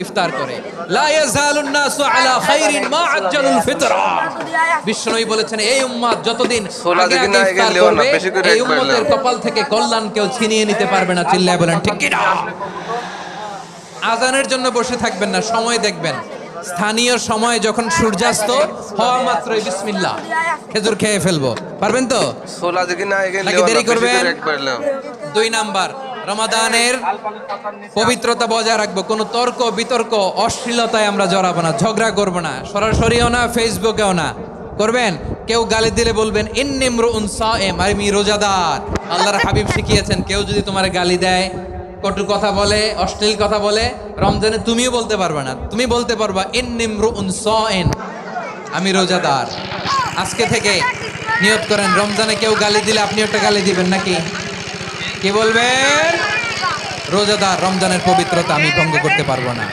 ইফতার করে লা ইয়াজালুন নাসু আলা খাইরিন মা আজ্জালুল ফিতরা। বিশ্বনবী বলেছেন এই উম্মত যতদিন আগে আগে ইফতার করবে এই উম্মতের কপাল থেকে কল্যাণ কেউ ছিনিয়ে নিতে পারবে না। চিল্লায় বলেন ঠিক কি না? আজানের জন্য বসে থাকবেন না, সময় দেখবেন। স্থানীয় সময় যখন সূর্যাস্ত হওয়া মাত্রই বিসমিল্লাহ খেজুর খেয়ে ফেলবো। পারবেন তো? নাকি দেরি করবেন? 2 নাম্বার, রমাদানের পবিত্রতা বজায় রাখবো। কোনো তর্ক বিতর্ক অশ্লীলতায় আমরা জড়াবো না, ঝগড়া করবো না, সরাসরিও না, ফেসবুকেও না। করবেন কেউ গালি দিলে বলবেন ইন্নী ইমরুউন সায়েম, আমি রোজাদার। আল্লাহর হাবিব শিখিয়েছেন কেউ যদি তোমার গালি দেয়, কটু কথা বলে, অশ্লীল কথা বলে, রমজানে তুমিও বলতে পারবে না। তুমি বলতে পারবা ইন্নী ইমরুউন সায়েম, আমি রোজাদার। আজকে থেকে নিয়ত করেন রমজানে কেউ গালি দিলে আপনি একটা গালি দিবেন নাকি? কি বলবেন? রোজাদার, রমজানের পবিত্রতা আমি ভঙ্গ করতে পারবো না।